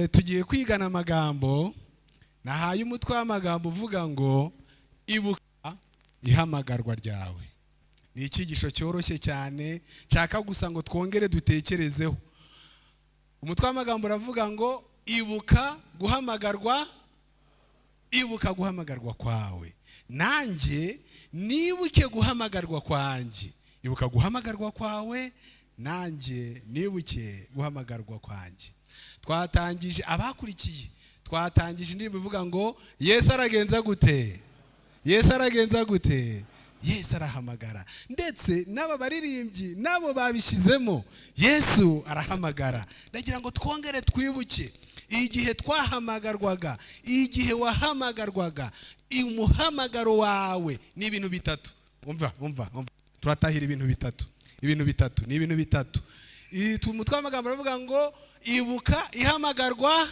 tugiye kwigana amagambo nahaye umutwe w'amagambo uvuga ngo ibuka ihamagarwa ryawe. Ni icyigisho cyoroshye cyane nshaka gusa ngo twongere dutekerezeho. Umutwe w'amagambo uravuga ngo ibuka guhamagarwa, ibuka guhamagarwa kwawe. Nanjye nibuke guhamagarwa kwanjye. Ibuka guhamagarwa kwawe, nanjye nibuke guhamagarwa kwanjye. Twatangije abakurikiye, twatangije indirimbo ivuga ngo Yesu aragenza gute, Yesu aragenza gute, Yesu arahamagara. Ndetse n'aba baririmbyi nabo babishizemo, Yesu arahamagara. Ndagira ngo twongere twibuke igihe twahamagarwaga, igihe wahamagarwaga. Umuhamagaro wawe ni ibintu bitatu. Umva turatahira ibintu bitatu. Ibintu bitatu ni ibintu bitatu. Umutwe w'amagambo aravuga ngo ibuka ihamagarwa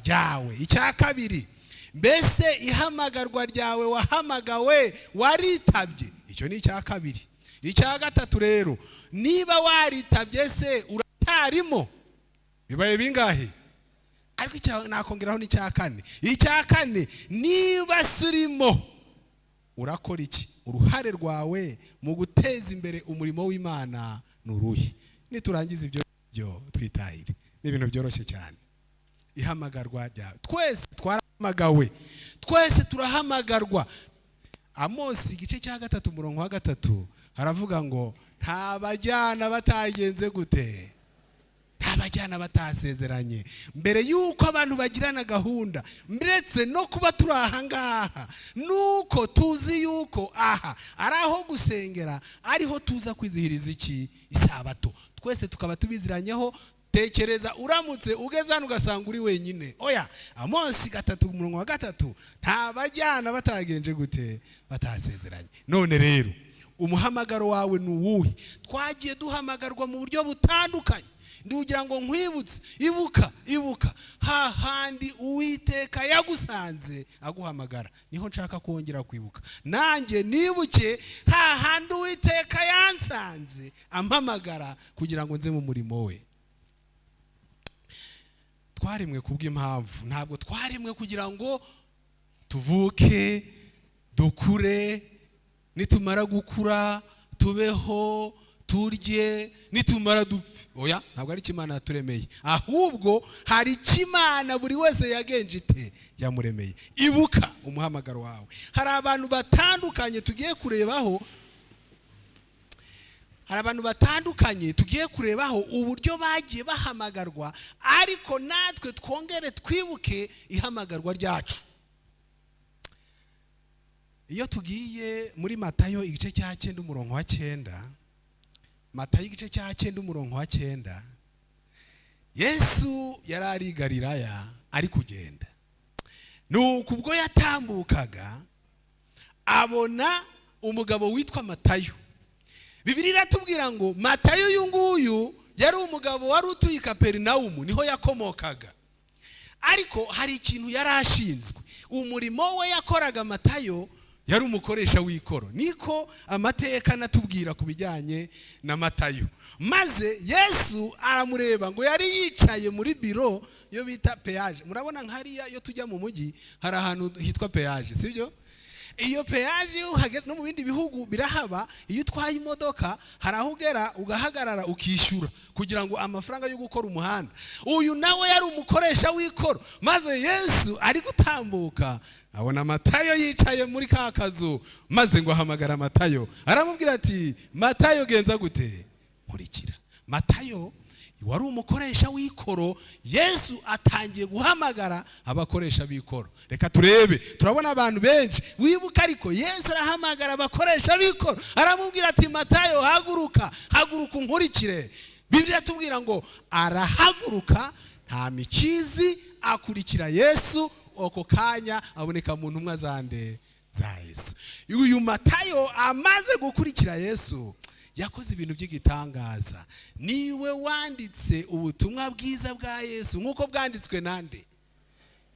ryawe. Icya kabiri, mbese ihamagarwa ryawe wahamagawe waritabye. Icyo ni icya kabiri. Icya gatatu rero, niba waritabye se uratarimo. Bibaye bingahe? Ariko nakongeraho n'icya kane. Icya kane, niba surimo urakora iki? Uruhare rwawe mu guteza imbere umurimo w'Imana nuruhe? Niturangiza ibyo twitahire. Ni ibintu byoroshye cyane. Ihamagarwa ryawe. Twese twaramagawe. Twese turahamagarwa. Amosi igice cya 3 umurongo wa 3 haravuga ngo nta bajyana batagenze gute, nta bajyana batasezeranye. Mbere yuko abantu bagirana gahunda, ndetse no kuba turi aha ngaha, nuko tuzi yuko aha ari aho gusengera, ariho tuza kwizihiriza iki? Isabato. Twese tukaba tubiziranyeho. Tekereza uramutse ugeze hano ugasanga uri wenyine. Oya, Amosi 3 umurongo wa 3 nta bajyana batagenje gute, batasezeranye. None rero umuhamagaro wawe ni uwuhe? Twagiye duhamagarwa mu buryo butandukanye. Ndugira ngo nkwibutse, ibuka hahandi Uwiteka yagusanze aguhamagara. Niho nshaka kongera kwibuka. Nanjye nibuke hahandi Uwiteka yansanze ampamagara kugira ngo nze mu murimo we. Twaremwe kubw'impamvu, ntabwo twaremwe kugira ngo tuvuke, dukure, nitumara gukura tubeho, turye, nitumara dupfe. Oya, ntabwo ari Imana yaturemeye. Ahubwo hari Imana buri wese yagenje ite yamuremeye. Ibuka umuhamagaro wawe. Hari abantu batandukanye tugiye kurebaho, hari abantu batandukanye tugiye kurebaho uburyo bagiye bahamagarwa, ariko natwe twongere twibuke ihamagarwa ryacu. Iyo tugiye muri Matayo igice cya 9 umurongo wa 9, Matayo igice cya 9 umurongo wa 9, Yesu yari ari i Galilaya ari kugenda. Nuko ubwo yatambukaga abona umugabo witwa Matayo. Bibiliya iratubwira ngo Matayo uyu nguyu yari umugabo wari utuye i Kaperinaumu, niho yakomokaga. Ariko hari ikintu yari ashinzwe. Umurimo we yakoraga Matayo yari umukoresha w'ikoro. Niko amateka natubwira kubijyanye na Matayo. Maze Yesu aramureba ngo yari yicaye muri biro yo bita peage. Murabona nkariya yo tujya mu mujyi hari ahantu hitwa peage, sibyo? Iyo peage uhageze no mu bindi bihugu birahaba. Iyo utwaye imodoka hari aho ugera ugahagarara ukishyura kugira ngo amafaranga yo gukora umuhanda. Uyu nawe yari umukoresha w'ikoro. Maze Yesu ari gutambuka abona Matayo yicaye muri ka kazu, maze ngo ahamagara Matayo. Aramubwira ati, Matayo genza gute, nkurikira. Matayo wari umukoresha w'ikoro. Yesu atangiye guhamagara abakoresha b'ikoro. Reka turebe, turabona abantu benshi. Wibuka ariko Yesu arahamagara abakoresha b'ikoro. Aramubwira ati, Matayo haguruka, haguruka unkurikire. Bibiliya tubwira ngo arahaguruka, nta mikizi, akurikira Yesu. Oko kanya aboneka mu ntumwa zande za Yesu. Uyu Matayo amaze gukurikira Yesu yakoze ibintu by'igitangaza. Niwe wanditse ubutumwa bwiza bwa Yesu nkuko bwanditswe nande.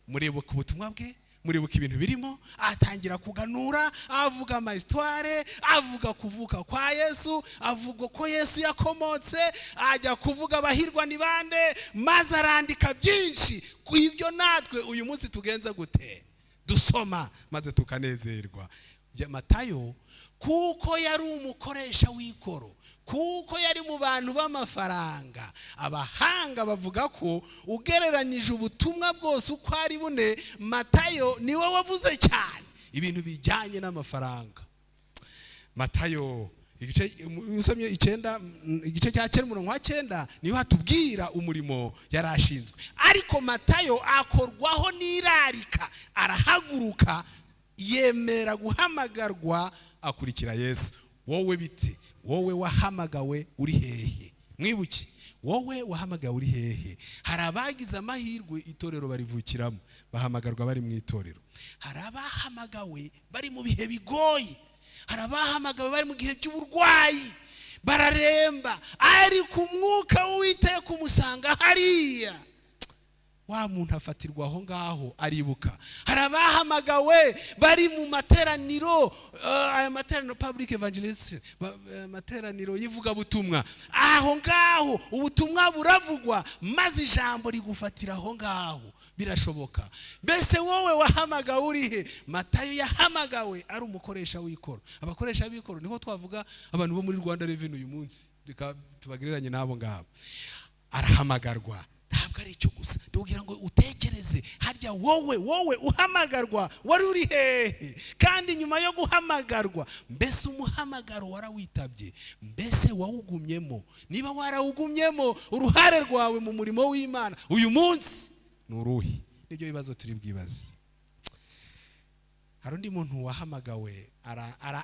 Muribuka ubutumwa bwe, muribuka ibintu birimo. Atangira kuganura, avuga amahistware, avuga kuvuka kwa Yesu, avuga ko Yesu yakomotse, ajya kuvuga abahirwa ni bande, maze arandika byinshi ibyo natwe uyu munsi tugenza gute dusoma maze tukanezerwa. Matayo kuko yari umukoresha w'ikoro, kuko yari mu bantu b'amafaranga, abahanga bavuga ko ugereranyije ubutumwa bwose uko ari bune, Matayo niwe wavuze cyane ibintu bijyanye n'amafaranga. Matayo igice usomye 9 igice cya 9 niho hatubwira umurimo yarashinzwe. Ariko Matayo akorwaho n'irarika, arahaguruka yemera guhamagarwa akurikira Yesu. Wowe bite? Wowe wahamagawe uri hehe? Mwibuke, wowe wahamagawe uri hehe? Hari abagize amahirwe itorero barivukiramo, bahamagarwa bari mu itorero. Hari abahamagawe bari mu bihe bigoye, hari abahamagawe bari mu gihe cy'uburwayi, bararemba, ariko umwuka w'Uwiteka kumusanga hariya, wa muntu afatirwa aho ngaho aribuka. Hari abahamagawe bari mu materaniro, aya materaniro public evangelism, materaniro yivuga butumwa, aho ngaho ubutumwa buravugwa maze ijambo rigufatira aho ngaho. Birashoboka. Mbese wowe wahamagawe uri he? Matayo yahamagawe ari umukoresha w'ikoro. Abakoresha b'ikoro niho twavuga abantu bo muri Rwanda Revenue uyu munsi, reka tubagereranye nabo ngabo. Arahamagarwa, ntabwo ari cyo gusa, ndugira ngo utekereze harya wowe uhamagarwa wari uri hehe? Kandi nyuma yo guhamagarwa, mbese umuhamagaro warawitabye? Mbese wawugumyemo? Niba warawugumyemo, uruhare rwawe mu murimo w'Imana uyu munsi nuruhi? Nibyo bibazo turi bwibaze. Hari undi muntu wahamagawe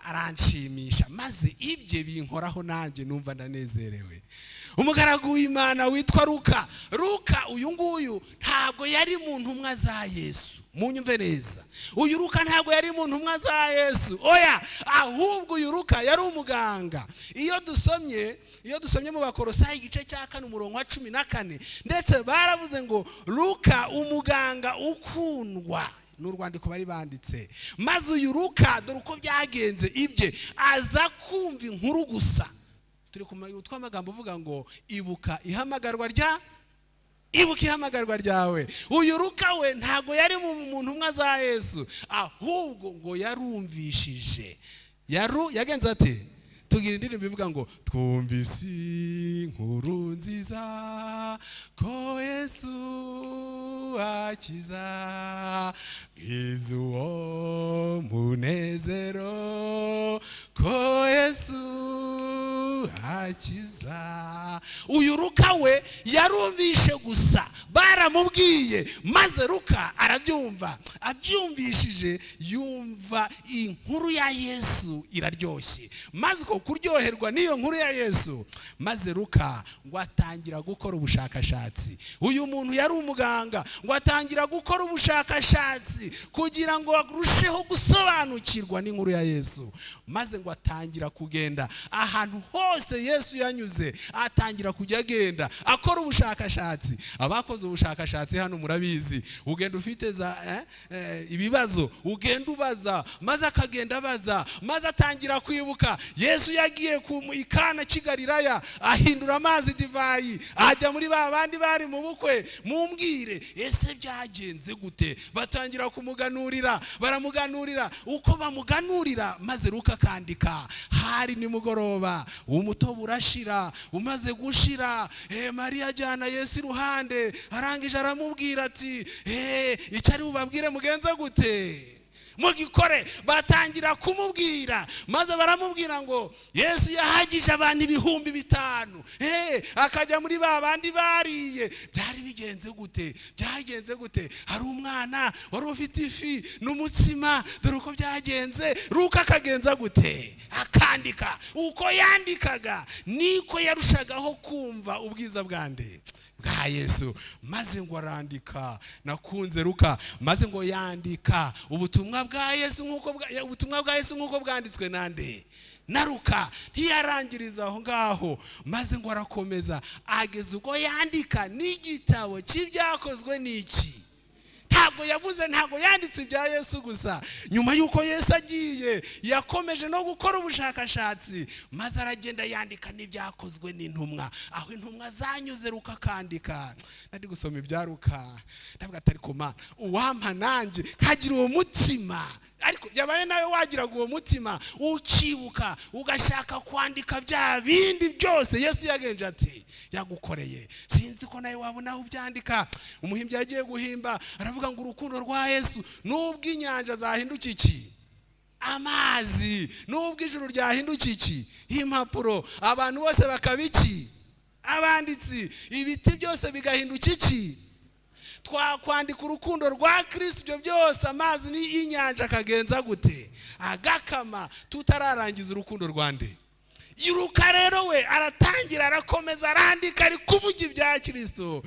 aranshimisha, maze ibye binkoraho nanjye numva ndanezerewe. Umugaragu w'Imana witwa Luka. Uyu nguyu ntabwo yari mu ntumwa za Yesu, munyumve neza. Uyu Luka ntabwo yari mu ntumwa za Yesu, oya, ahubwo uyu Luka yari umuganga. Iyo dusomye mu Bakolosayi igice cya 4 umurongo wa 14, ndetse baravuze ngo Luka umuganga ukundwa, n'urwandiko bari banditse. Maze uyu Luka dore uko byagenze ibye, aza kumva inkuru gusa. Turi kumutwa amagambo uvuga ngo ibuka ihamagarwa ryawe. Uyu Luka we ntago yari mu ntumwa za Yesu, ahubwo ngo yarumvishije. Yagenze ate? Tugira indirimbo bivuga ngo twumvise inkuru nziza ko Yesu akiza, izuwo munezero ko Yesu akiza. Uyu Luka we yarumvishe gusa, baramubwiye, maze Luka arabyumva. Abyumvishije yumva inkuru ya Yesu iraryoshye, maze ko kuryoherwa n'iyo nkuru ya Yesu, maze Luka ngo atangira gukora ubushakashatsi. Uyu muntu yari umuganga, ngo atangira gukora ubushakashatsi kugira ngo arusheho gusobanukirwa n'inkuru ya Yesu. Maze ngo atangira kugenda ahantu hose Yesu yanyuze, atangira kujya agenda akora ubushakashatsi. Abakoze ubushakashatsi hano murabizi, ugenda ufite za ibibazo, ugenda ubaza, maze akagenda abaza, maze atangira kwibuka Yesu yagiye ku Ikana cy'Igalilaya, ahindura amazi divayi, ajya muri babandi bari mu bukwe. Mumbwire, ese byagenze gute? Batangira kumuganurira, baramuganurira. Uko bamuganurira, maze Luka akandika, hari nimugoroba, umutobe urashira. Umaze gushira, Mariya ajyana Yesu iruhande, arangije aramubwira ati, icyo bubabwire mugenza gute? Mugikore. Batangira kumubwira, maze baramubwira ngo Yesu yahagije abantu 5,000, akajya muri babandi bariye. Byari bigenze gute? Byagenze gute? Hari umwana wari ufite ifi n'umutsima, dore uko byagenze. Luka akagenza gute? Akandika. Uko yandikaga niko yarushagaho kumva ubwiza bwande bwa Yesu. Maze ngo arandika, nakunze Luka, maze ngo yandika ubutumwa bwa Yesu nk'uko bwanditswe nande na Luka. Ntiyarangiriza aho ngaho, maze ngo arakomeza ageze ubwo yandika n'igitabo cy'ibyakozwe n'iki. ntabwo yanditse ibya Yesu gusa. Nyuma yuko Yesu agiye yakomeje no gukora ubushakashatsi, maze aragenda yandika n'ibyakozwe n'intumwa, aho intumwa zanyuze Luka akandika. Nari gusoma ibya Luka ndavuga atari koma uwampa nanjye kagira uwo mutima, ariko yabaye nawe wagiraga uwo mutima ukibuka ugashaka kwandika bya bindi byose Yesu yagenje ati yagukoreye. Sinzi ko nawe wabona aho byandika. Umuhimbyi yagiye guhimba aravuga ngo urukundo rwa Yesu nubwo inyanja zahinduka iki amazi, nubwo ijuru ryahinduka iki impapuro, abantu bose bakabiki abanditsi, ibiti byose bigahinduka iki, twakwandika urukundo rwa Kristo, ibyo byose amazi n'inyanja akagenza gute agakama tutararangiza urukundo rwande. Luka rero we aratangira arakomeza arandika ari kuvuga ibya Kristo.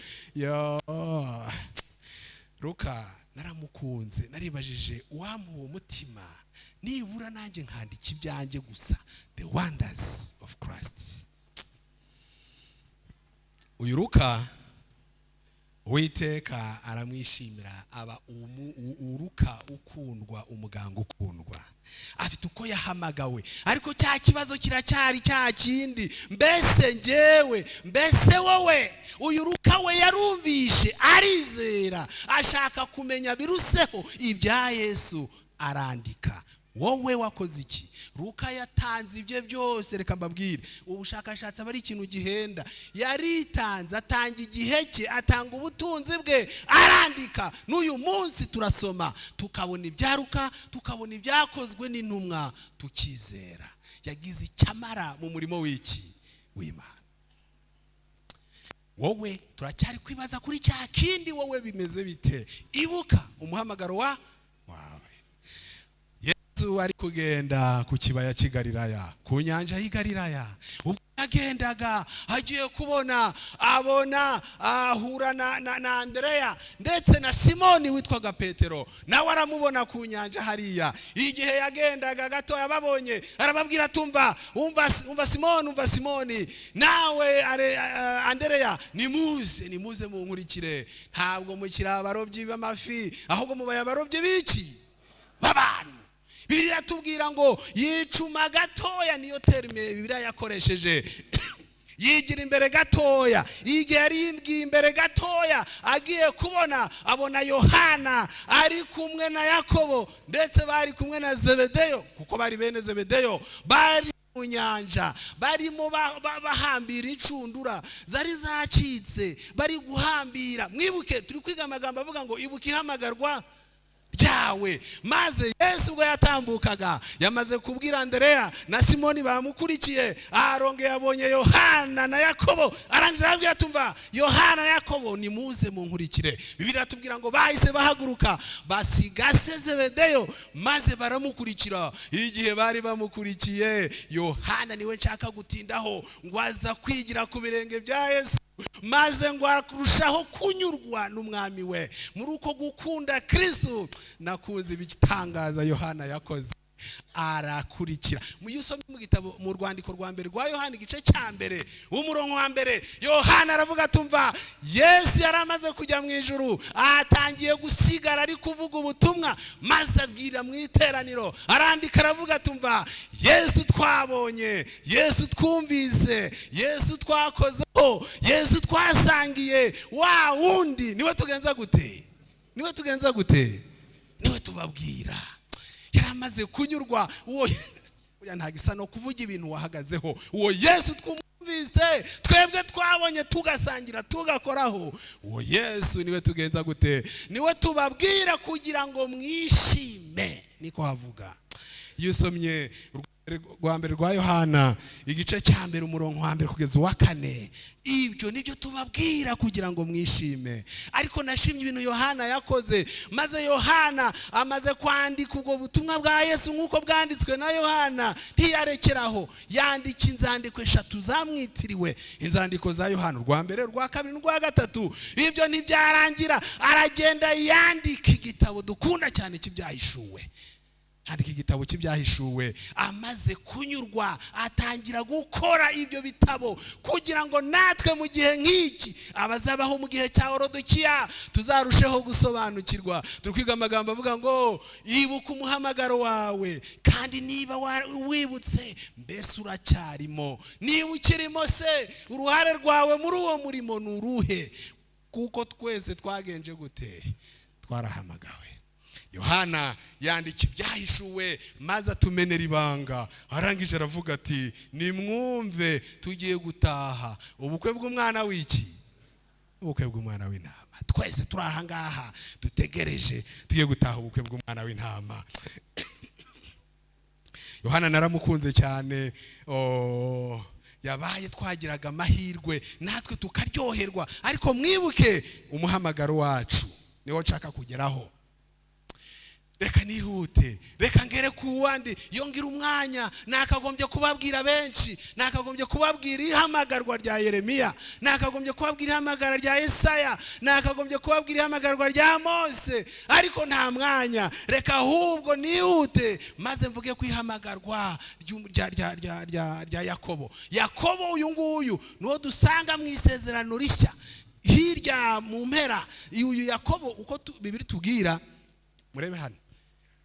Luka naramukunze, naribajije uwampa uwo mutima nibura nanjye nkandika ibyanjye gusa, the wonders of Christ. Uyu Luka Uwiteka aramwishimira, aba Luka ukundwa, umuganga ukundwa, afite uko yahamagawe. Ariko cya kibazo kiracyari cya kindi, mbese njyewe, mbese wowe. Uyu Luka we yarumvishe, arizera, ashaka kumenya biruseho ibya Yesu, arandika. Wowe wakoze iki? Luka yatanze ibye byose. Reka mbabwire, ubushakashatsi aba ari ikintu gihenda. Yaritanze, atanga igihe cye, atanga ubutunzi bwe, arandika. N'uyu munsi turasoma tukabona ibya Luka, tukabona ibyakozwe n'intumwa, tukizera. Yagize icyamara mu murimo w'iki w'Imana. Wowe turacyari kwibaza kuri cya kindi, wowe bimeze bite? Ibuka umuhamagaro wawe. Yesu ari kugenda ku kibaya cy'i Galilaya, ku nyanja y'i Galilaya. Ubwo yagendaga agiye kubona, abona ahura na Andreya ndetse na Simoni witwaga Petero, nawe aramubona ku nyanja hariya. Igihe yagendaga gato yababonye, arababwira tumva, umva Simoni, nawe Andreya, nimuze munkurikire. Ntabwo mukiri abarobyi b'amafi, ahubwo mubaye abarobyi b'iki b'abantu. Bibiliya tubwira ngo yicuma gatoya, niyo terime Bibiliya yakoresheje. Yigira imbere gatoya. Igihe yari imbere gatoya, agiye kubona abona Yohana ari kumwe na Yakobo, ndetse bari kumwe na Zebedeyo, kuko bari bene Zebedeyo, bari mu nyanja, barimo bahambira incundura zari zacitse, bari guhambira. Mwibuke turi kwiga amagambo avuga ngo ibuka ihamagarwa ryawe. Maze Yesu ubwo yatambukaga, yamaze kubwira Andreya na Simoni bamukurikiye, arongeye abonye Yohana na Yakobo, arangira arabwira tumva, Yohana na Yakobo, nimuze munkurikire. Bibiliya tubwira ngo bahise bahaguruka, basiga Zebedeyo, maze baramukurikira. Igihe bari bamukurikiye, Yohana niwe nshaka gutindaho, ngo aza kwigira ku birenge bya Yesu, maze ngo arushaho kunyurwa n'umwami we. Muri uko gukunda Kristo, nakunze ibitangaza Yohana yakoze, arakurikira. Muyusome mu gitabo, mu rwandiko rwa mbere rwa Yohana igice cya mbere umurongo wa mbere, Yohana aravuga tumva, Yesu yaramaze kujya mu ijuru, atangiye gusigara ari kuvuga ubutumwa, maze abwira mu iteraniro, arandika aravuga tumva, Yesu twabonye, Yesu twumvise, Yesu twakozeho, Yesu twasangiye, wa wundi niwe tugenza gute, niwe tubabwira. Yaramaze kunyurwa. Uwo ntagisa no kuvuga ibintu wahagazeho. Uwo Yesu twumvise, twebwe twabonye, tugasangira, tugakoraho, uwo Yesu niwe tugenza gute, niwe tubabwira kugira ngo mwishime. Niko havuga. Iyo usomye rwa mbere rwa Yohana igice cya mbere umurongo wa mbere kugeza uwa 4, ibyo nibyo tubabwira kugira ngo mwishime. Ariko nashimye ibintu Yohana yakoze, maze Yohana amaze kwandika ubwo butumwa bwa Yesu nk'uko bwanditswe na Yohana, ntiyarekeraho, yandika inzandiko 3 zamwitiriwe, inzandiko za Yohana, rwa mbere, rwa kabiri n'urwa gatatu. Ibyo ntibyarangira, aragenda yandika igitabo dukunda cyane cy'ibyahishuwe. handika igitabo cy'ibyahishuwe. Amaze kunyurwa atangira gukora ibyo bitabo kugira ngo natwe mu gihe nk'iki abazabaho mu gihe cya Orodokiya tuzarusheho gusobanukirwa. Turi kwiga amagambo avuga ngo ibuka umuhamagaro wawe, kandi niba wibutse mbese uracyarimo, niba ukirimo se uruhare rwawe muri uwo murimo ni uruhe? Kuko twese twagenje gute? Twarahamagawe. Yohana yandika ibyahishuwe maze atumenera ibanga, arangije aravuga ati nimwumve tugiye gutaha ubukwe bw'umwana w'iki? Ubukwe bw'umwana w'intama. Twese turi aha ngaha dutegereje tugiye gutaha ubukwe bw'umwana w'intama. Yohana naramukunze cyane, yabaye twagiraga amahirwe natwe tukaryoherwa. Ariko mwibuke umuhamagaro wacu niwo nshaka kugeraho. Reka nihute, reka ngere ku wandi. Yongira umwanya nakagombye kubabwira benshi, nakagombye kubabwira ihamagarwa rya Yeremiya, nakagombye kubabwira ihamagarwa rya Yesaya, nakagombye kubabwira ihamagarwa rya Mose, ariko nta mwanya. Reka ahubwo nihute maze mvuge ku ihamagarwa rya Yakobo. Yakobo uyu nguyu niwo dusanga mu isezerano rishya hirya mu mpera. Uyu Yakobo uko Bibiri tubwira, murebe hano,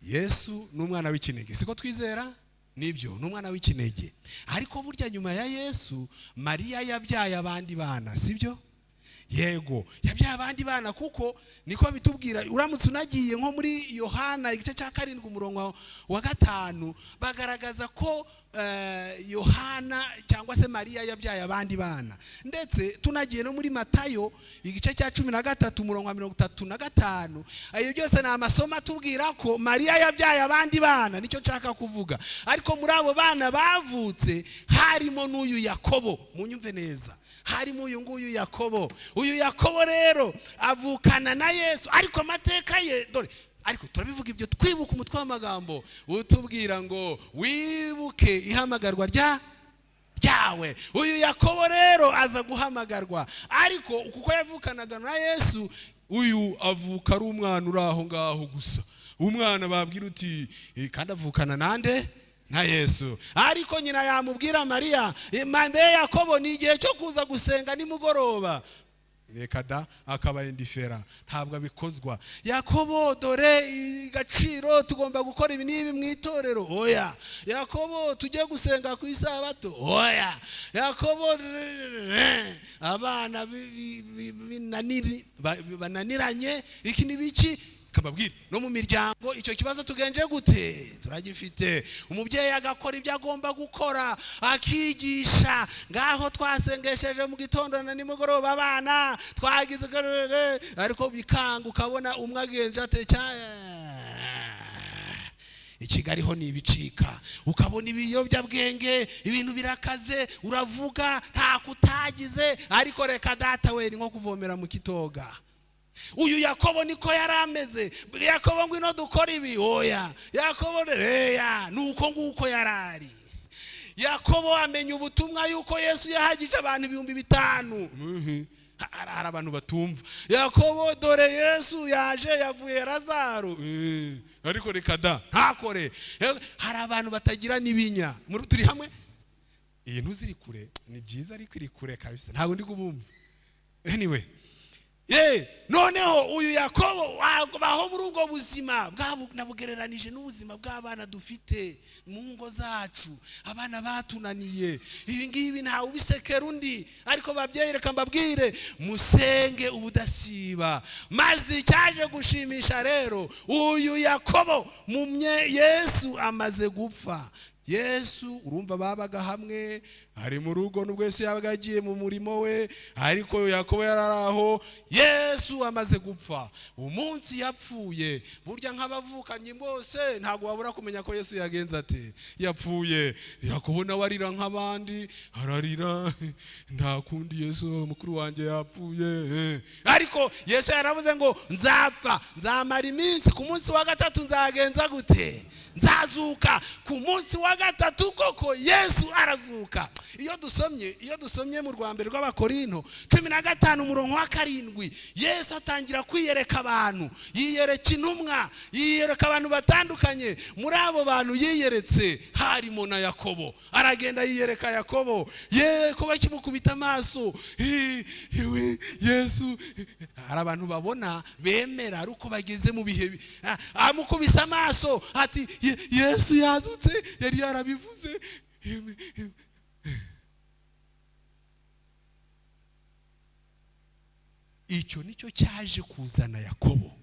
Yesu n'umwana w'ikinege, siko twizera? Nibyo, n'umwana w'ikinege. Ariko burya nyuma ya Yesu Mariya yabyaye abandi bana, sibyo? Yego, yabyaye abandi bana, kuko niko bitubwira. Uramutse unagiye nko muri Yohana igice cya 7 umurongo wa 5 bagaragaza ko Yohana cyangwa se Mariya yabyaye abandi bana. Ndetse tunagiye no muri Matayo igice cya 13 umurongo wa 35, ayo byose ni amasomo atubwira ko Mariya yabyaye abandi bana. Nicyo nshaka kuvuga. Ariko muri abo bana bavutse harimo n'uyu Yakobo. Munyumve neza, harimo uyu nguyu Yakobo. Uyu Yakobo rero avukana na Yesu, ariko amateka ye dore. Ariko turabivuga ibyo twibuka umutwe w'amagambo utubwira ngo wibuke ihamagarwa ryawe. Uyu Yakobo rero aza guhamagarwa, ariko kuko yavukanaga na Yesu, uyu avuka ari umwana uri aho ngaho gusa. Umwana babwira uti kandi avukana nande? Na Yesu. Ariko nyina yamubwira Mariya, mande Yakobo ni igihe cyo kuza gusenga nimugoroba. Reka da, akaba indifera, ntabwo abikozwa. Yakobo dore igaciro tugomba gukora ibi n'ibi mu itorero. Oya. Yakobo tujye gusenga ku isabato. Oya. Yakobo abana bananiranye iki n'ibiki kababwira. No mu miryango icyo kibazo tugenje gute? Turagifite. Umubyeyi agakora ibyo agomba gukora, akigisha. Ngaho twasengesheje mu gitondo na nimugoroba abana twagize, ariko bikanga ukabona umwe agenje ate Ikigali ho nibicika, ukabona ibiyobyabwenge, ibintu birakaze, uravuga nta kutagize. Ariko reka data we ni nko kuvomera mu kitoga. Uyu Yakobo niko yarameze. Yakobo ngwino dukora ibi. Oya. Yakobo nuko nguko yarari. Yakobo amenya ubutumwa yuko Yesu yahagije abantu 5,000. Hari abantu batumva. Yakobo dore Yesu yaje yavuye Lazaro. Ariko reka da ntakore. Hari abantu batagira nibinya. Turi hamwe? Iyi ntuziri kure ni byiza, ariko iri kure kabisa, ntabwo ndi kubumva. Anyway, noneho uyu Yakobo baho muri ubwo buzima nabugereranije n'ubuzima bw'abana dufite mu ngo zacu. Abana batunaniye, ibi ngibi ntawe ubisekera undi. Ariko babyeyi reka mbabwire, musenge ubudasiba. Maze cyaje gushimisha rero uyu Yakobo Yesu amaze gupfa. Yesu urumva babaga hamwe, ari mu rugo nubwo Yesu yabaga yagiye mu murimo we, ariko Yakobo yararaho. Yesu amaze gupfa, umunsi yapfuye, burya nk'abavukanye bose ntabwo wabura kumenya ko Yesu yagenze ate, yapfuye. Yakobo nawe arira nk'abandi, ararira, nta kundi Yesu mukuru wanjye yapfuye. Ariko Yesu yaravuze ngo nzapfa, nzamara iminsi, ku munsi wa gatatu nzagenza gute? Nzazuka. Ku munsi wa gatatu koko Yesu arazuka. iyo dusomye mu rwa mbere rw'Abakorinto 15 umurongo wa 7, Yesu atangira kwiyereka abantu, yiyereka intumwa, yiyereka abantu batandukanye. Muri abo bantu yiyeretse harimo na Yakobo. Aragenda yiyereka Yakobo, Yakobo akimukubita amaso, Yesu, hari abantu babona bemera ari uko bageze mu bihe, amukubisa amaso ati Yesu yazutse, yari yarabivuze. Icyo nicyo cyaje kuzana Yakobo.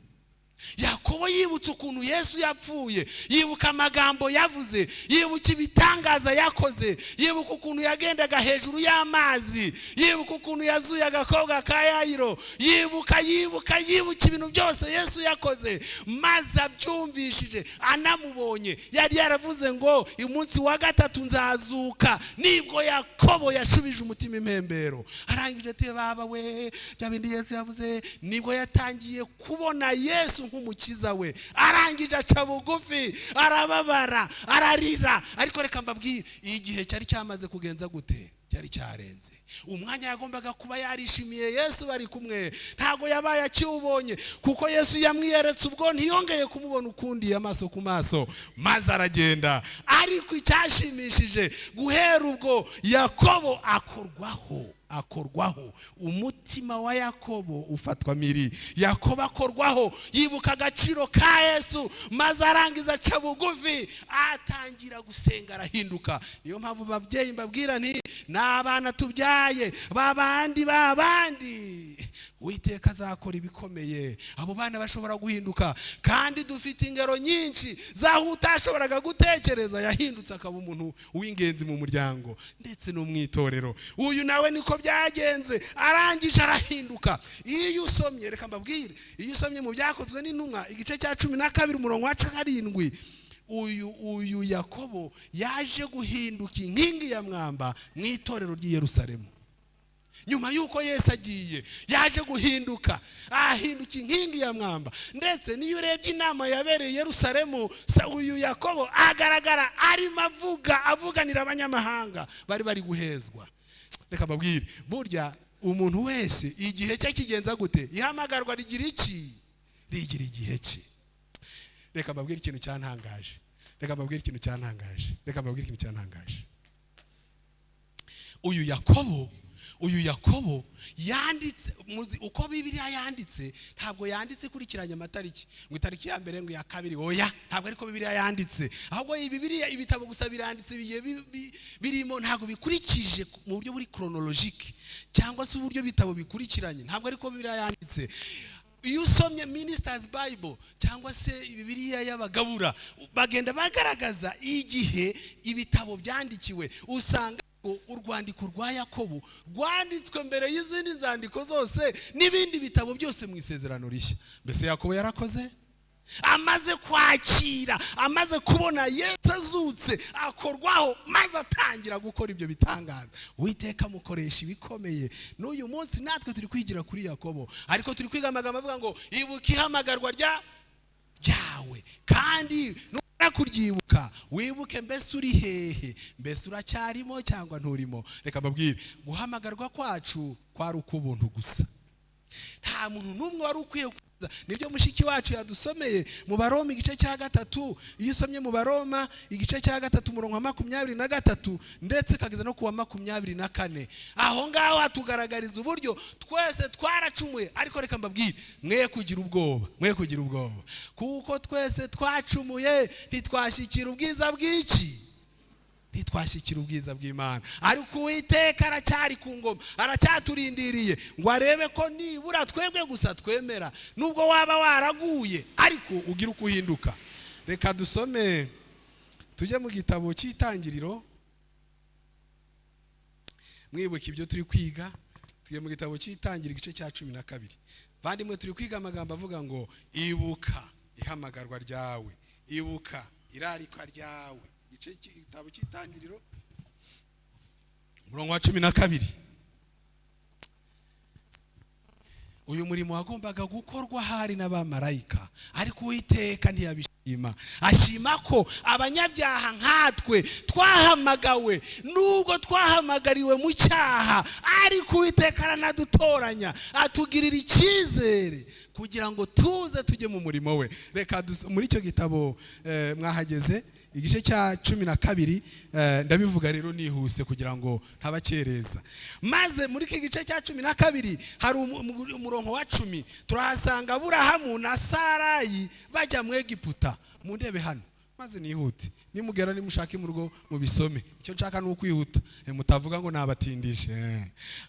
Yakobo yibutse ukuntu Yesu yapfuye, yibuka amagambo yavuze, yibuka ibitangaza yakoze, yibuka ukuntu yagendaga hejuru y'amazi, yibuka ukuntu yazuye agakobwa ka Yayiro, yibuka ibintu byose Yesu yakoze. Maze abyumvishije, anamubonye, yari yaravuze ngo umunsi wa gatatu nzazuka. Nibwo Yakobo yashubije umutima impembero, arangije ati baba we, bya bindi Yesu yavuze. Nibwo yatangiye kubona Yesu nk'umukiza we, arangije aca bugufi, arababara, ararira. Ariko reka mbabwire, igihe cyari cyamaze kugenza gute? Cyari cyarenze. Umwanya yagombaga kuba yarishimiye Yesu bari kumwe, ntago yabaye akiwubonye, kuko Yesu yamwiyeretse ubwo ntiyongeye kumubona ukundi amaso ku maso. Maze aragenda. Ariko icyashimishije, guhera ubwo Yakobo akorwaho, umutima wa Yakobo ufatwa miri. Yakobo akorwaho, yibuka agaciro ka Yesu, maze arangiza aca bugufi, atangira gusenga, arahinduka. Niyo mpamvu babyeyi mbabwira nti, n'abana tubyaye babandi Uwiteka azakora ibikomeye. Abo bana bashobora guhinduka, kandi dufite ingero nyinshi zaho utashoboraga gutekereza yahindutse akaba umuntu w'ingenzi mu muryango ndetse no mu itorero. Uyu nawe niko byagenze, arangije arahinduka. Iyo usomye, reka mbabwire, iyo usomye mu Byakozwe n'Intumwa igice cya 12 umurongo wa 7, uyu Yakobo yaje guhinduka inkingi ya mwamba mu itorero ry'i Yerusalemu. Nyuma yuko Yesu agiye, yaje guhinduka, ahinduka inkingi ya mwamba. Ndetse niyo urebye inama yabereye Yerusalemu, uyu Yakobo agaragara arimo avuganira abanyamahanga bari guhezwa. Reka mbabwire, burya umuntu wese igihe cye kigenza gute? Ihamagarwa rigira iki? Rigira igihe cye. Reka mbabwire ikintu cyantangaje. Uyu Yakobo yanditse, uko Bibiliya yanditse, ntabwo yanditse kurikiranya amatariki, ngo itariki ya mbere ngo ya kabiri. Oya, ntabwo ariko Bibiliya yanditse. Ahubwo Bibiliya ibitabo gusa biranditse birimo, ntabwo bikurikije mu buryo buri chronologique cyangwa se uburyo bitabo bikurikiranye. Ntabwo ariko Bibiliya yanditse. Iyo usomye Ministers Bible cyangwa se Bibiliya y'abagabura, bagenda bagaragaza igihe ibitabo byandikiwe. Usanga urwandiko rwa Yakobo rwanditswe mbere y'izindi nzandiko zose n'ibindi bitabo byose mu Isezerano Rishya. Mbese Yakobo yarakoze, amaze kwakira, amaze kubona Yesu azutse, akorwaho, maze atangira gukora ibyo bitangaza. Uwiteka amukoresha ibikomeye. N'uyu munsi natwe turi kwigira kuri Yakobo, ariko turi kwiga amagambo avuga ngo ibuka ihamagarwa ryawe, kandi kuryibuka, wibuke mbese uri hehe, mbese uracyarimo cyangwa nturimo. Reka mbabwire, guhamagarwa kwacu kwari uk'ubuntu gusa, nta muntu n'umwe wari ukwiye kuza. Nibyo mushiki wacu yadusomeye mu Baroma igice cya 3. Iyo usomye mu Baroma igice cya 3 umurongo wa 23 ndetse kageza no kuwa 24, aho ngaho hatugaragariza uburyo twese twaracumuye. Ariko reka mbabwire, mwe kugira ubwoba, kuko twese twacumuye ntitwashyikira ubwiza bw'iki, ntitwashyikira ubwiza bw'Imana. Ariko Uwiteka aracyari ku ngoma, aracyaturindiriye ngo arebe ko nibura twebwe gusa twemera, nubwo waba waraguye ariko ugira uko uhinduka. Reka dusome, tujye mu gitabo cy'Itangiriro. Mwibuka ibyo turi kwiga, tujye mu gitabo cy'Itangiriro igice cya 12. Bandimwe turi kwiga amagambo avuga ngo ibuka ihamagarwa ryawe, ibuka irarikwa ryawe. Igitabo cy'Itangiriro umurongo wa 12. Uyu murimo wagombaga gukorwa hari n'abamarayika, ariko Uwiteka ntiyabishimye. ashima ko abanyabyaha nkatwe twahamagawe, nubwo twahamagariwe mu cyaha, ariko Uwiteka aranadutoranya atugirira icyizere kugira ngo tuze tujye mu murimo we. Reka muri icyo gitabo mwahageze igice cya 12, ndabivuga rero nihuse kugira ngo ntabakereza. Maze muri iki gice cya 12 hari umurongo wa 10 turahasanga Aburahamu na Sarayi bajya mu Egiputa. Mu ndebe hano maze nihute, nimugera nimushake mu rugo mubisome, icyo nshaka ni ukwihuta mutavuga ngo nabatindishe.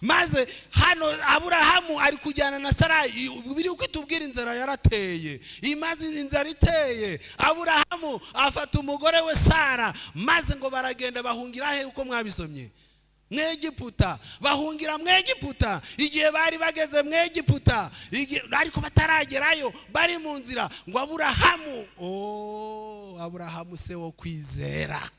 Maze hano Aburahamu ari kujyana na Sarayi, biri kwitubwira inzara yarateye. Imaze inzara iteye, Aburahamu afata umugore we Sara, maze ngo baragenda bahungira he uko mwabisomye? Mwegiputa. Bahungira Mwegiputa. Igihe bari bageze Mwegiputa, ariko bataragerayo, bari mu nzira, ngo Aburahamu, Aburahamu se wo kwizera,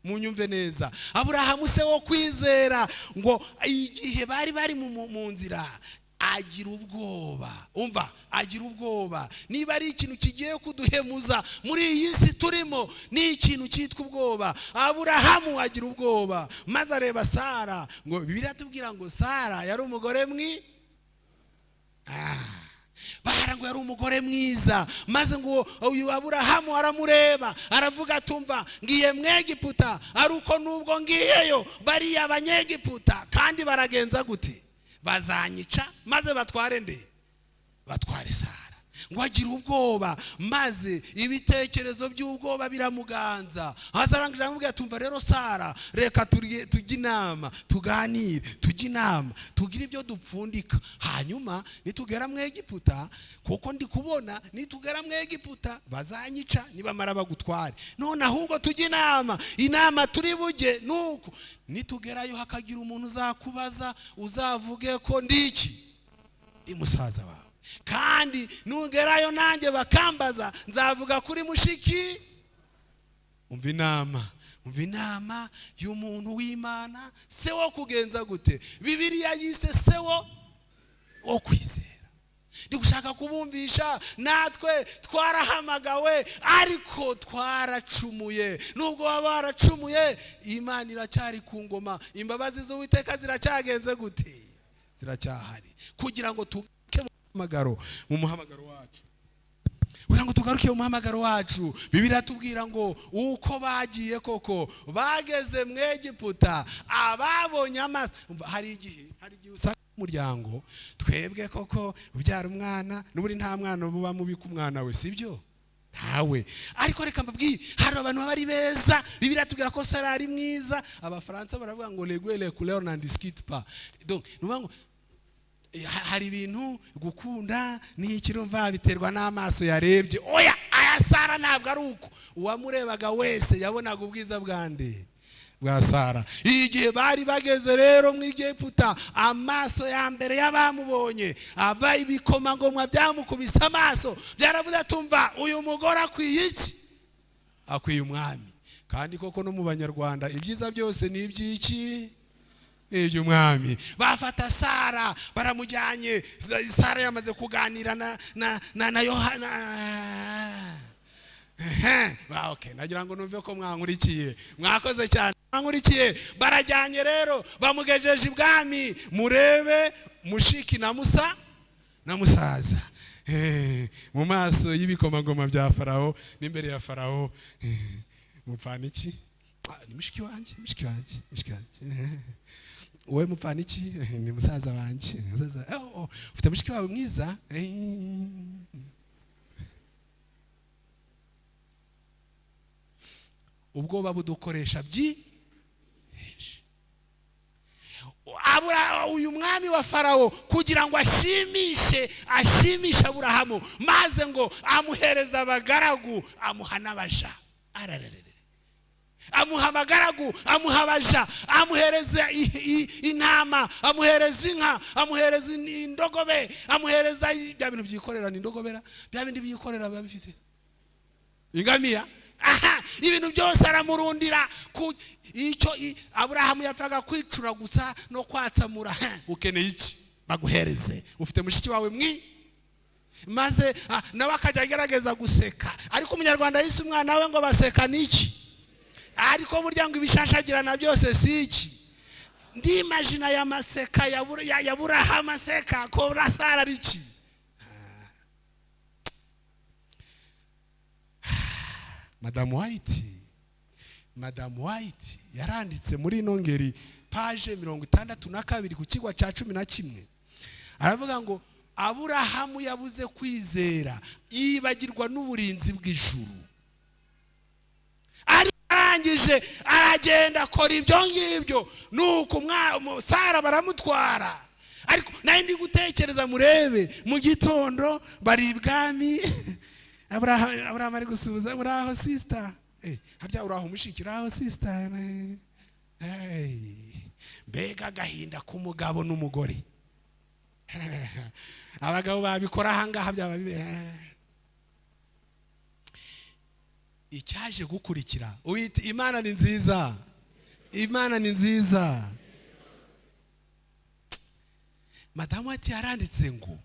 munyumve neza, Aburahamu se wo kwizera, ngo igihe bari mu nzira agira ubwoba. Umva, agira ubwoba. Niba ari ikintu kigiye kuduhemuza muri iyi si turimo, ni ikintu cyitwa ubwoba. Aburahamu agira ubwoba, maze areba Sara. Ngo Bibiliya tubwira ngo Sara yari umugore ngo yari umugore mwiza. Maze ngo uyu Aburahamu aramureba, aravuga atumva, ngiye Mwegiputa, aruko nubwo ngiyeyo bariya Abanyegiputa kandi baragenza gute? Bazanyica maze batware nde? Batware Sara. Ngo agira ubwoba, maze ibitekerezo by'ubwoba biramuganza. Hazarangije aramubwira tumva rero Sara, reka tujye inama, tuganire, tujye inama, tugire ibyo dupfundika, hanyuma nitugera Mwegiputa, kuko ndi kubona nitugera Mwegiputa bazanyica nibamara bagutware. None ahubwo tujye inama turi bujye nuko nitugerayo hakagira umuntu uzakubaza, uzavuge ko ndiki ndi musaza wawe, kandi nugerayo nanjye bakambaza nzavuga kuri mushiki. Umva inama y'umuntu w'Imana, se wo kugenza gute? Bibiliya yise se wo kwizera. Ndi gushaka kubumvisha natwe twarahamagawe, ariko twaracumuye. Nubwo baba baracumuye, Imana iracyari ku ngoma, imbabazi z'Uwiteka ziracyagenze gute? Ziracyahari, kugira ngo mu muhamagaro wacu. Kugira ngo tugaruke mu muhamagaro wacu, Bibiliya tubwira ngo uko bagiye koko bageze Mwegiputa, ababonye amaso. Hari igihe usanga umuryango, twebwe koko ubyara umwana, n'uburi nta mwana buba mubi ku mwana we, sibyo? Ntawe. Ariko reka mbabwire, hari abantu bari beza. Bibiliya tubwira ko Sara ari mwiza. Abafaransa baravuga ngo les goûts et les couleurs n'en discutent pas. Donc nubango hari ibintu gukunda ni ikirumva biterwa n'amaso yarebye. Oya, aya Sara ntabwo ari uko. Uwamurebaga wese yabonaga ubwiza bwande bwa Sara. Igihe bari bageze rero mu Egiputa, amaso ya mbere y'abamubonye, abaye ibikomangomwa byamukubise amaso, byaravuze tumva uyu mugore akwiye iki? Akwiye umwami. Kandi koko no mu Banyarwanda ibyiza byose ni iby'iki? Umwami. Bafata Sara baramujyanye. Sara yamaze kuganira na Yohana. Okay, nagira ngo numve ko mwankurikiye. Mwakoze cyane. Mwankurikiye. Barajyanye rero, bamugejeje ibwami. Murebe mushiki na musaza. Mu maso y'ibikomangoma bya Farawo, n'imbere ya Farawo, mupfana iki? Ni mushiki wanjye. Uwe mupfana iki? Ni musaza wanjye. Ufite mushiki wawe mwiza? Ubwoba budukoresha uyu mwami wa Farawo kugira ngo ashimishe Aburahamu, maze ngo amuhereza abagaragu, amuha n'abaja. Amuha abagaragu, amuha abaja, amuhereza intama, amuhereza inka, amuhereza indogobe, amuhereza bya bintu byikorera. Ni indogobera, bya bindi byikorera biba bifite ingamiya. Ibintu byose aramurundira. Icyo Aburahamu yapfaga kwicura gusa no kwatsamura. Ukeneye iki? Baguhereze. Ufite mushiki wawe maze nawe akajya agerageza guseka, ariko umunyarwanda yise umwana we ngo baseka niki, ariko burya ngo ibishashagirana byose si iki. Ndimagina ya maseka ya Burahamu aseka ko Sara ari iki. Madame White yaranditse muri ino ngeri page 62 ku kigwa ca 11, aravuga ngo Aburahamu yabuze kwizera yibagirwa n'uburinzi bw'ijuru, arangije aragenda akora ibyo ngibyo, nuko Sara baramutwara. Ariko naye ndi gutekereza, murebe mu gitondo bari ibwami, Abraham ari gusubiza, uraho sister, harya uraho mushiki, uraho sister, mbega agahinda k'umugabo n'umugore. Abagabo babikora ahangaha byaba icyaje gukurikira. Imana ni nziza, Imana ni nziza. Madamu ati yaranditse ngo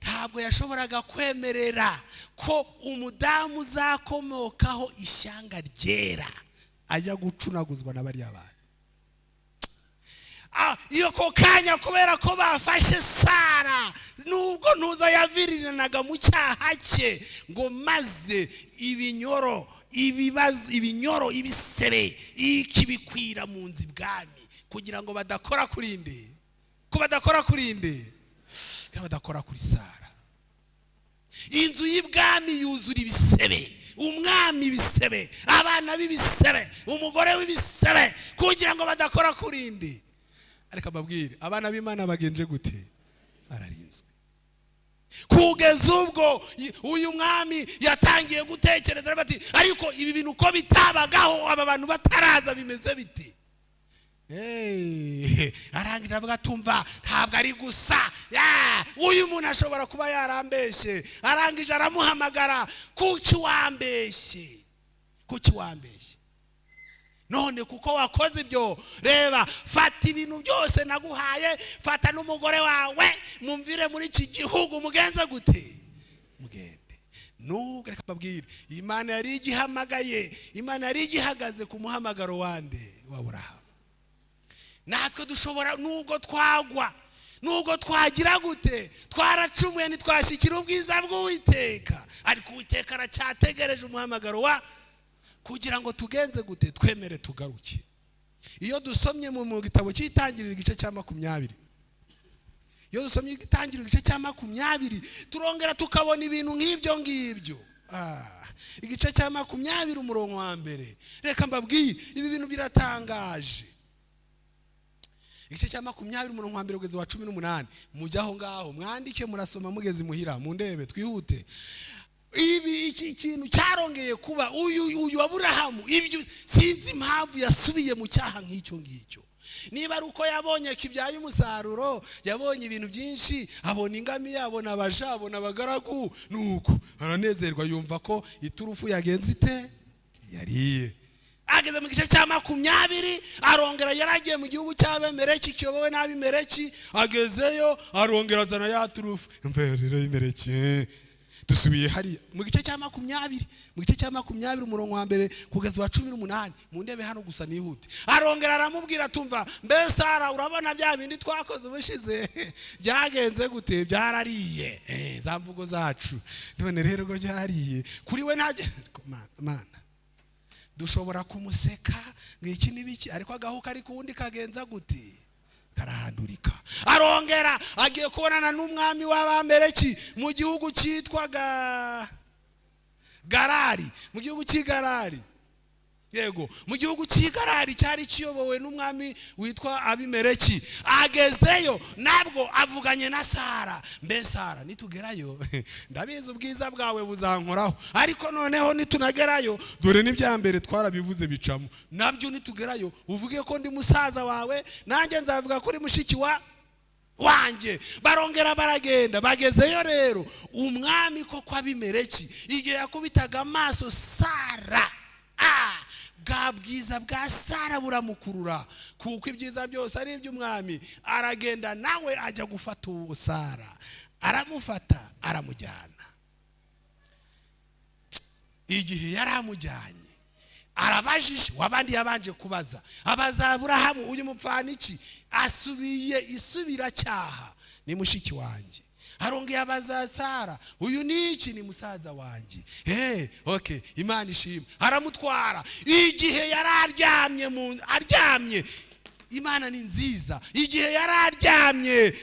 ntabwo yashoboraga kwemerera ko umudamu uzakomokaho ishyanga ryera ajya gucunaguzwa na bariya bantu. Iyo ko kanya kubera ko bafashe Sara, nubwo ntuza yaviriranaga mu cyaha cye, ngo maze ibinyoro, ibibazo, ibinyoro, ibisebe ikibikwira mu nzi bwami, kugira ngo badakora kurinde, ko badakora kurinde, badakora kuri Sara. Inzu y'ibwami yuzura ibisebe, umwami ibisebe, abana b'ibisebe, umugore w'ibisebe, kugira ngo badakora kurinde. Ariko babwire, abana b'Imana bagenje gute? Bararinzwe. Kugeza ubwo uyu mwami yatangiye gutekereza bati, ariko ibi bintu uko bitabagaho aba bantu bataraza bimeze bite? Arangira avuga, tumva ntabwo ari gusa, uyu muntu ashobora kuba yarambeshye. Arangije aramuhamagara, kuki wambeshye, kuki wambeshye? None kuko wakoze ibyo, reba, fata ibintu byose naguhaye, fata n'umugore wawe, mumvire muri iki gihugu, mugenze gute? Mugende. Nubwo reka babwire, Imana yari igihamagaye, Imana yari igihagaze ku muhamagaro wande wa Aburahamu. Natwe dushobora, nubwo twagwa, nubwo twagira gute, twaracumuye ntitwashyikira ubwiza bw'Uwiteka, ariko Uwiteka aracyategereje umuhamagaro wa kugira ngo tugenze gute, twemere tugaruke. Iyo dusomye mu gitabo cy'Itangiriro igice cya 20, iyo dusomye Itangiriro igice cya 20, turongera tukabona ibintu nk'ibyo ngibyo. Igice cya 20 umurongo wa mbere, reka mbabwiye, ibi bintu biratangaje. Igice cya 20 umurongo wa mbere kugeza wa 18, mujya aho ngaho mwandike, murasoma mugeze muhira, mu ndebe twihute. Iki kintu cyarongeye kuba uyu Aburahamu, ibyo sinzi impamvu yasubiye mu cyaha nk'icyo ngicyo. Niba ari uko yabonye kibyaye umusaruro, yabonye ibintu byinshi, abona ingamiya, abona abaja, abona abagaragu, nuko aranezerwa, yumva ko iturufu yagenze ite, yariye. Ageze mu gice cya 20, arongera yaragiye mu gihugu cy'Abemeleki, kiyobowe n'Abimeleki, agezeyo arongera azana ya turufu. Mve rero Abimeleki, dusubiye hari mu gice cya 20, mu gice cya 20 umurongo wa mbere kugeza wa 18, mu ndebe hano gusa nihute. Arongera aramubwira, tumva, mbe Sara, urabona bya bindi twakoze ubushize byagenze gute? Byarariye. Za mvugo zacu, none rero go byariye kuri we. Ntaje Mana, dushobora kumuseka ngiki nibiki, ariko agahuka ari kuwundi kagenza gute, karahandurika. Arongera agiye kubonana n'umwami w'Abameleki mu gihugu cyitwaga Garari, mu gihugu cy'Igarari. Yego, mu gihugu cy'Igarari cyari kiyobowe n'umwami witwa Abimeleki. Agezeyo nabwo avuganye na Sara, mbe Sara, nitugerayo ndabizi ubwiza bwawe buzankoraho, ariko noneho nitunagerayo, dore n'ibyambere twarabivuze bicamo, nabyo nitugerayo uvuge ko ndi musaza wawe, nanjye nzavuga kuri mushiki wanjye. Barongera baragenda, bagezeyo rero umwami ko kwa Abimeleki igihe yakubitaga amaso Sara, bwa bwiza bwa Sara buramukurura, kuko ibyiza byose ari iby'umwami. Aragenda nawe ajya gufata uwo Sara, aramufata aramujyana. igihe yaramujyanye arabajije, wabandi yabanje kubaza, abaza Aburahamu, uyu mupfana iki? Asubiye isubiracyaha, ni mushiki wanjye. Arongeye abaza Sara, uyu ni iki? Ni musaza wanjye. Okay, Imana ishimwe. Aramutwara igihe yararyamye aryamye. Imana ni nziza. Igihe yararyamye,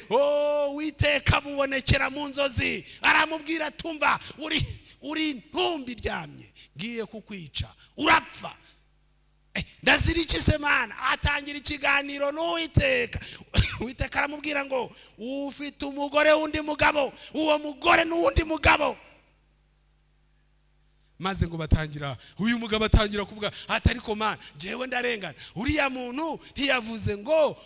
Uwiteka mubonekera mu nzozi, aramubwira tumva, uri ntumbi ryamye, ngiye kukwica, urapfa. Ndazira iki se Mana? Atangira ikiganiro n'Uwiteka. Uwiteka aramubwira ngo ufite umugore wundi mugabo, uwo mugore n'uwundi mugabo. Maze ngo batangira, uyu mugabo atangira kuvuga atariko Mana, jewe ndarengana. Uriya muntu ntiyavuze ngo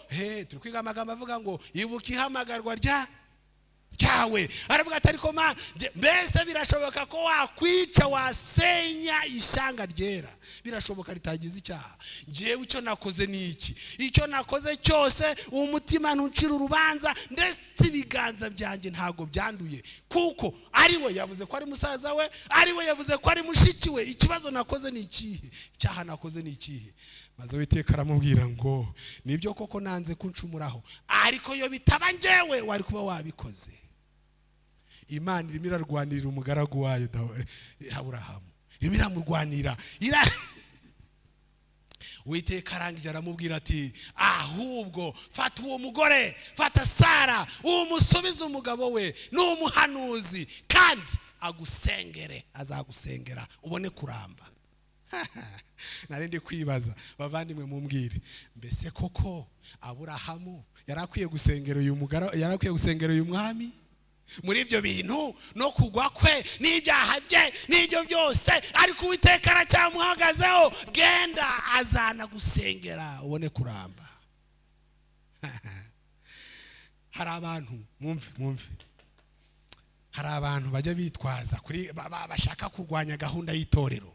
turi kwiga amagambo avuga ngo ibuka ihamagarwa ryawe. Aravuga atariko Mana, mbese birashoboka ko wakwica, wasenya ishyanga ryera? Birashoboka ritagize icyaha. Jewe icyo nakoze ni iki? Icyo nakoze cyose umutima ntucira urubanza, ndetse ibiganza byanjye ntago byanduye, kuko ari we yavuze ko ari musaza we, ari we yavuze ko ari mushiki we. Ikibazo nakoze ni ikihe? Icyaha nakoze ni ikihe? Maze Uwiteka aramubwira ngo nibyo koko nanze kuncumuraho, ariko yo bitaba njyewe wari kuba wabikoze. Imana irimo irarwanirira umugaragu wayo Aburahamu, irimo iramurwanira. Uwiteka arangije aramubwira ati ahubwo fata uwo mugore, fata Sara, umusubize umugabo we, n'umuhanuzi, kandi agusengere, azagusengera ubone kuramba. Narindi kwibaza, bavandimwe mumbwire, mbese koko Aburahamu yarakwiye gusengera uyu mugara, yarakwiye gusengera uyu mwami? Muri ibyo bintu no kugwa kwe n'ibyaha bye n'ibyo byose, ariko Uwiteka aracyamuhagazeho, genda azana gusengera ubone kuramba. Hari abantu mwumve, hari abantu bajya bitwaza kuri bashaka kurwanya gahunda y'itorero,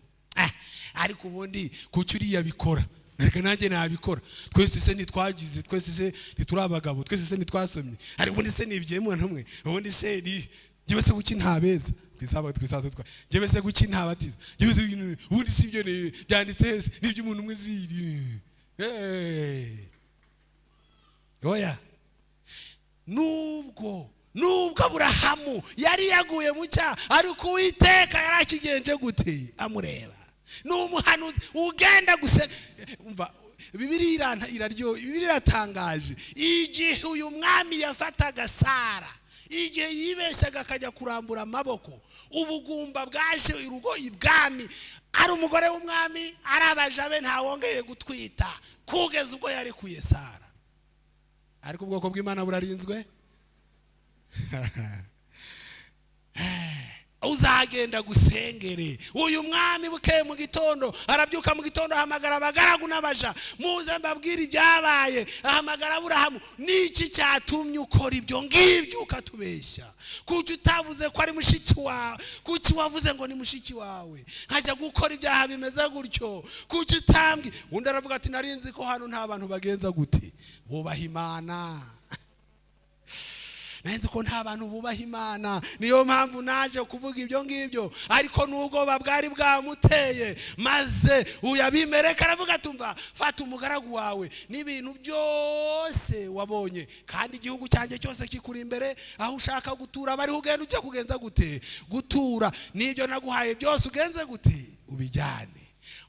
ariko ubundi kuki uriya bikora, reka nanjye nabikora. Twese se ntitwagize, twese se ntituri abagabo, twese se ntitwasomye, ariko ubundi se nibye mwana umwe, ubundi se njyewe se kuki ntabeza twisaza njyewe se kuki ntabatiza, njyewe se ubundi si ibyo byanditse hese n'ibyo umuntu umwe ziri. Oya, nubwo Aburahamu yari yaguye mu cyaha, ariko Uwiteka yarakigenje gute? Amureba. N'umuhanuzi ugenda umva, Bibiliya iratangaje. Igihe uyu mwami yafataga Sara, igihe yibeshyaga akajya kurambura amaboko, ubugumba bwaje urugo ibwami, ari umugore w'umwami, ari abaja be, ntawongeye gutwita kugeza ubwo yarekuye Sara. Ariko ubwoko bw'Imana burarinzwe. Uzagenda gusengere uyu mwami. Bukeye mu gitondo arabyuka, mu gitondo ahamagara abagaragu n'abaja, muze mbabwire ibyabaye. Ahamagara Aburahamu, niki cyatumye ukora ibyo ngibyo ukatubeshya? Kuki utavuze ko ari mushiki wawe? Kuki wavuze ngo ni mushiki wawe nkajya gukora ibyaha bimeze gutyo? Kuki utambwi? Undi aravuga ati narinzi ko hano nta bantu bagenza gute, bubaha Imana. Nenze ko nta bantu bubaha Imana, niyo mpamvu naje kuvuga ibyo ngibyo. Ariko n'ubwoba bwari bwamuteye, maze uyabimereka aravuga tumva, fata umugaragu wawe n'ibintu byose wabonye, kandi igihugu cyanjye cyose kikuri imbere, aho ushaka gutura bari ugenda ujya kugenza gute? Gutura. N'ibyo naguhaye byose ugenze gute? Ubijyane.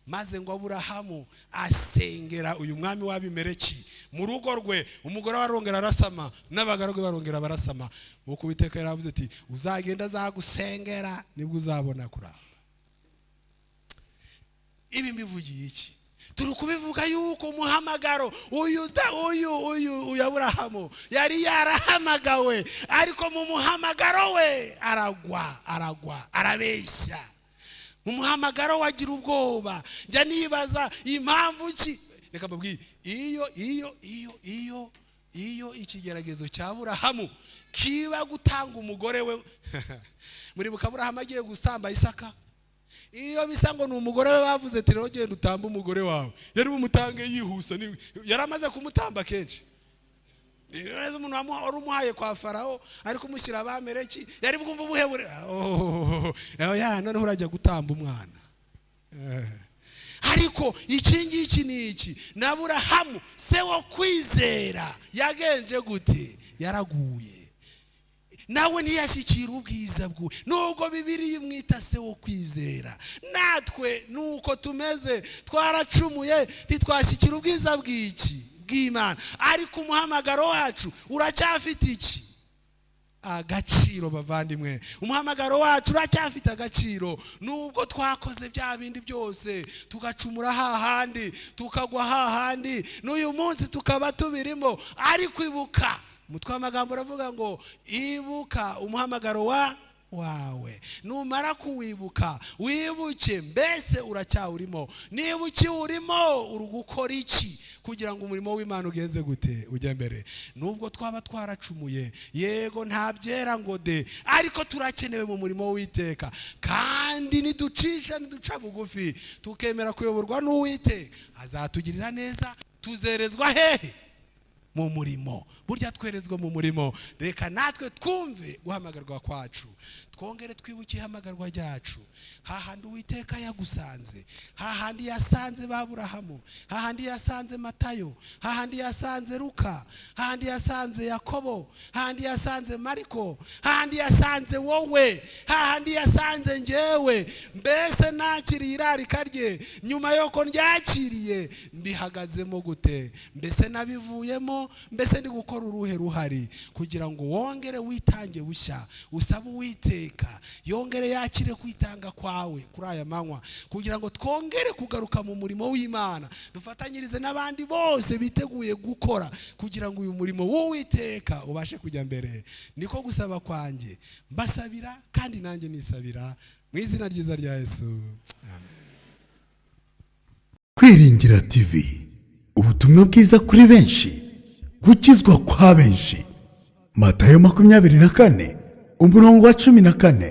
Maze ngo Aburahamu asengera uyu mwami w'Abimeleki mu rugo rwe. Umugore warongera arasama, n'abagaragu barongera barasama. Uko Uwiteka yaravuze ati uzagenda azagusengera, nibwo uzabona kuramba. Ibi mbivugiye iki? Turi kubivuga yuko umuhamagaro uyu Aburahamu yari yarahamagawe, ariko mu muhamagaro we aragwa, arabeshya. Umuhamagaro wagira ubwoba. Njya nibaza impamvu ki. Reka mbabwire, iyo ikigeragezo cya Aburahamu kiba gutanga umugore we muri Aburahamu agiye gusamba Isaka, iyo bisa ngo ni umugore we bavuze ati rero genda utamba umugore wawe, yari bumutange yihusa, yari amaze kumutamba kenshi. Rero umuntu wari umuhaye kwa Farawo ariko umushyira Abameleki, yari bwumva ubuhebure. Noneho urajya gutamba umwana. ariko iki ngiki ni iki? na Aburahamu se wo kwizera yagenje gute? yaraguye, nawe ntiyashyikira ubwiza bwe. Nubwo Bibiliya imwita se wo kwizera, natwe nuko tumeze, twaracumuye ntitwashyikira ubwiza bw'Imana, ariko umuhamagaro wacu uracyafite iki? agaciro. Bavandimwe, umuhamagaro wacu uracyafite agaciro. Nubwo twakoze bya bindi byose, tugacumura hahandi, tukagwa hahandi, n'uyu munsi tukaba tubirimo, ariko ibuka, umutwe w'amagambo uravuga ngo ibuka umuhamagaro wawe. Numara kuwibuka, wibuke mbese uracyawurimo. niba ukiwurimo, uri gukora iki kugira ngo umurimo w'Imana ugenze gute? ujye mbere. Nubwo twaba twaracumuye, yego nta byera ngo de, ariko turakenewe mu murimo w'Uwiteka, kandi niduca bugufi tukemera kuyoborwa n'Uwiteka, azatugirira neza. tuzerezwa hehe? mu murimo. Burya twerezwa mu murimo. Reka natwe twumve guhamagarwa kwacu, twongere twibuke ihamagarwa ryacu. hahandi Uwiteka yagusanze, hahandi yasanze Aburahamu, hahandi yasanze Matayo, hahandi yasanze Luka, hahandi yasanze Yakobo, hahandi yasanze Mariko, hahandi yasanze wowe, hahandi yasanze njyewe. Mbese nakiriye irarika rye, nyuma yuko ryakiriye mbihagazemo gute? Mbese nabivuyemo? Mbese ndi gukora uruhe ruhari kugira ngo wongere witange bushya, usabe Uwiteka yongere yakire kwitanga kwawe kuri aya manywa, kugira ngo twongere kugaruka mu murimo w'Imana, dufatanyirize n'abandi bose biteguye gukora kugira ngo uyu murimo w'Uwiteka ubashe kujya mbere. Niko gusaba kwanjye, mbasabira kandi nanjye nisabira mu izina ryiza rya Yesu, amen. Kwiringira TV, ubutumwa bwiza kuri benshi, gukizwa kwa benshi. Matayo 24 umurongo wa 14.